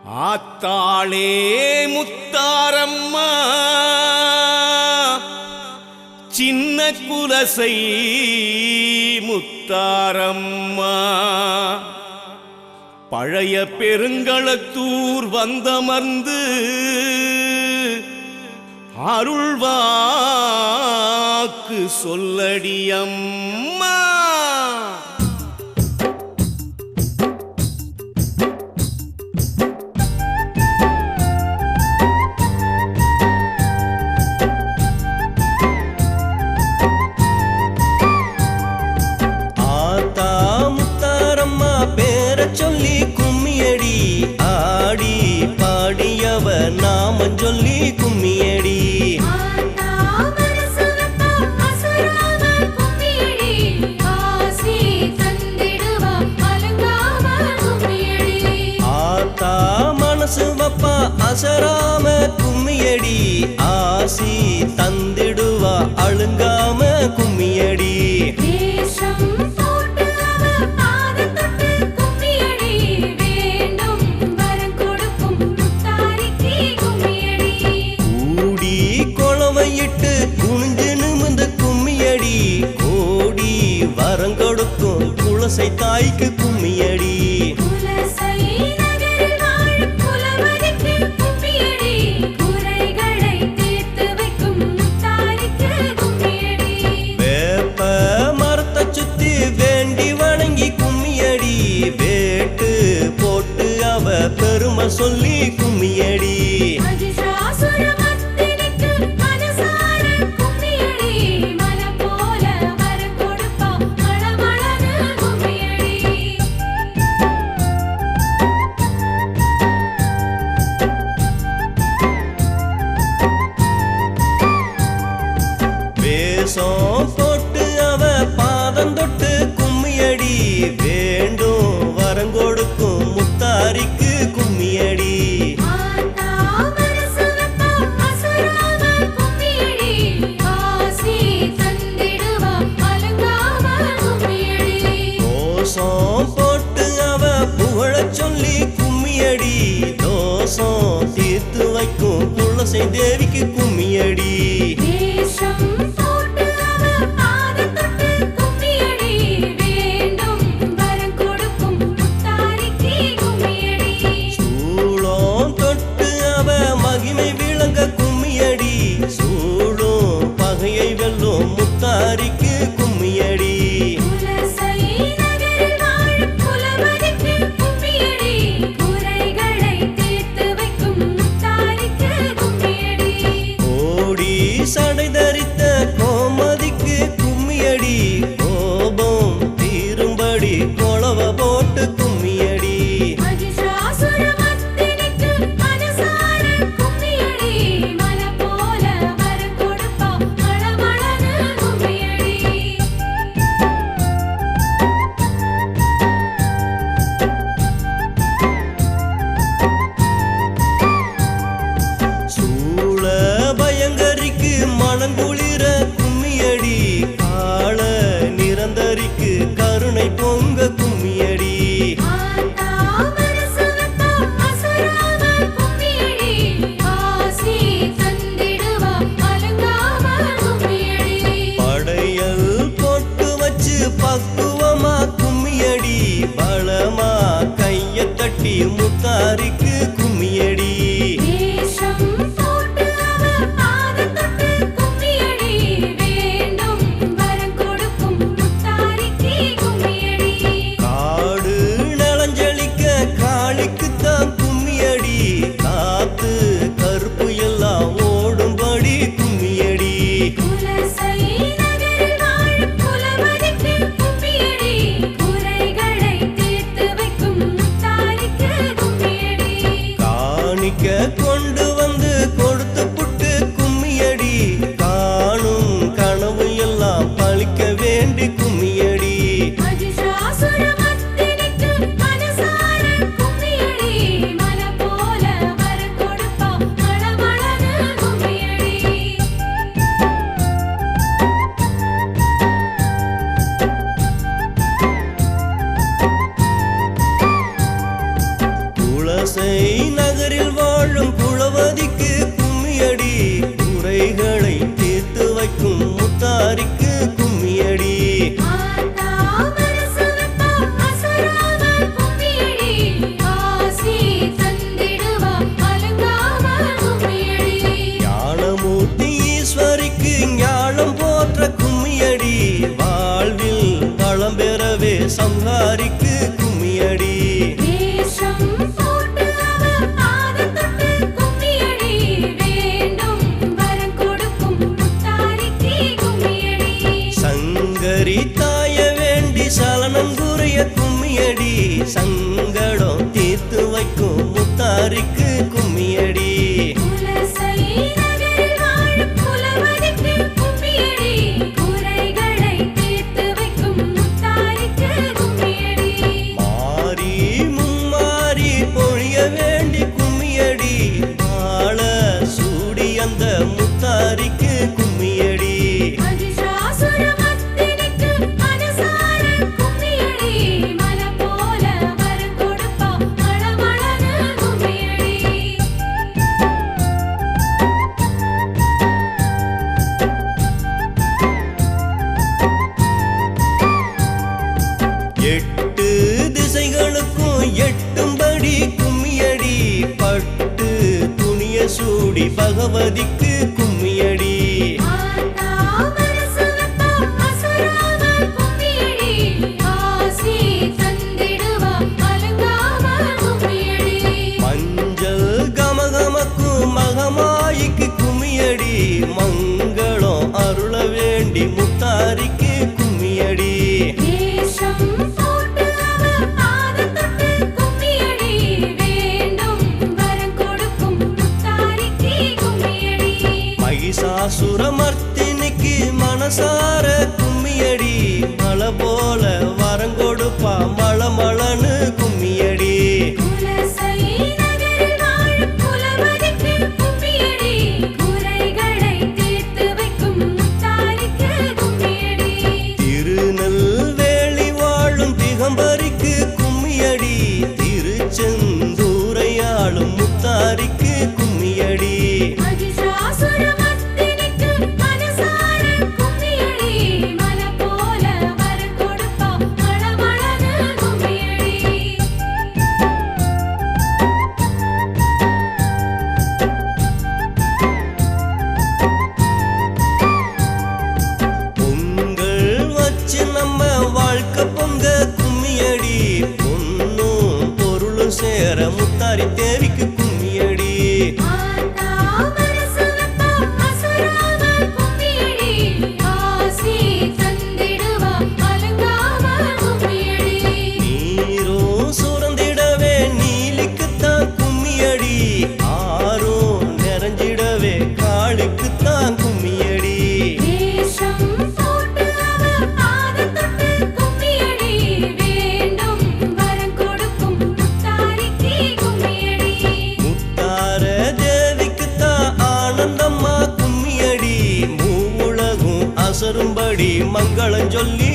ஆத்தாளே முத்தாரம்மா சின்ன குலசை முத்தாரம்மா பழைய பெருங்களத்தூர் வந்தமர்ந்து அருள்வாக்கு சொல்லடியம்மா. சொல்லி கும்மியடி ஆடி பாடியவ நாமம் சொல்லி கும்மியடி ஆத்தா மனசு வப்பா அசராம கும்மியடி ஆசி தந்திடுவா அழுங்காம கும்மியடி. குனிஞ்சு நிமிந்த கும்மியடி கோடி வரங்கொடுக்கும் குலசை தாய்க்கு கும்மியடி. வேப்ப மரத்தை சுத்தி வேண்டி வணங்கி கும்மியடி வேட்டு போட்டு அவ பெருமை சொல்லி கும்மியடி. போட்டு அவ பாதம் தொட்டு கும்மியடி வேண்டும் வரங்கொடுக்கும் முத்தாரிக்கு கும்மியடி. தோசம் போட்டு அவ புகழ சொல்லி கும்மியடி தோசம் தீர்த்து வைக்கும் துளசி தேவிக்கு கும்மியடி. மகிமை விளங்க கும்மியடி சூடும் பகையை வெல்லும் முத்தாரிக்கு கும்மியடி. கோடி சடை தரித்த கோமதிக்கு கும்மியடி கோபம் தீரும்படி கொளவ போட்டு கும்மியடி. மனங்குளிர கும்மியடி கால நிரந்தரிக்கு கருணை பொங்க கும்மியடி. படையல் போட்டு வச்சு பக்குவமா கும்மியடி பலமா கைய தட்டி முத்தாரிக்கு கும்மியடி. காத்து கருப்பு எல்லாம் ஓடும்படி கும்மியடி. குலசை நகரில் வாழும் குளவதிக்கு கும்மியடி குறைகளை தீர்த்து வைக்கும் முத்தாரிக்கு கும்மியடி ஞானமூர்த்தி ஈஸ்வரிக்கு ஞானம் போற்ற கும்மியடி வாழ்வில் வளம் பெறவே சம்ஹாரிக்கு கும்மியடி சங்கரி தாய வேண்டி சலனம் குறைய கும்மியடி சங்கடம் தீர்த்து வைக்கும் முத்தாரிக்கு கும்மியடி மாறி மும்மாறி பொழிய வேண்டி கும்மியடி மாள சூடி அந்த முத்தாரிக்கு கும்மியடி எட்டு திசைகளுக்கும் எட்டும்படி கும்மியடி பட்டு துணிய சூடி பகவதிக்கு கும்மியடி மஞ்சள் கமகமக்கும் மகமாயிக்கு கும்மியடி மங்களம் அருள வேண்டி முத்தாரிக்கு கும்மியடி மகிஷாசுரமர்த்தினிக்கு மனசார கும்மியடி மலை போல வரங்கொடுப்பா மளமளன்னு கும்மியடி திருநெல்வேலி வாழும் திகம்பரிக்கு கும்மியடி திருச்செந்தூரையாளும் முத்தாரிக்கு கும்மியடி நம்ம வாழ்க்கை பொங்க கும்மியடி பொண்ணும் பொருளும் சேர முத்தாரி தேவிக்கு கும்மியடி நீரும் சுரந்திடவே நீலிக்குத்தான் கும்மியடி ஆறும் நிறைஞ்சிடவே காளிக்குத்தான் கும்மியடி அசரும்படி மங்களம் சொல்லி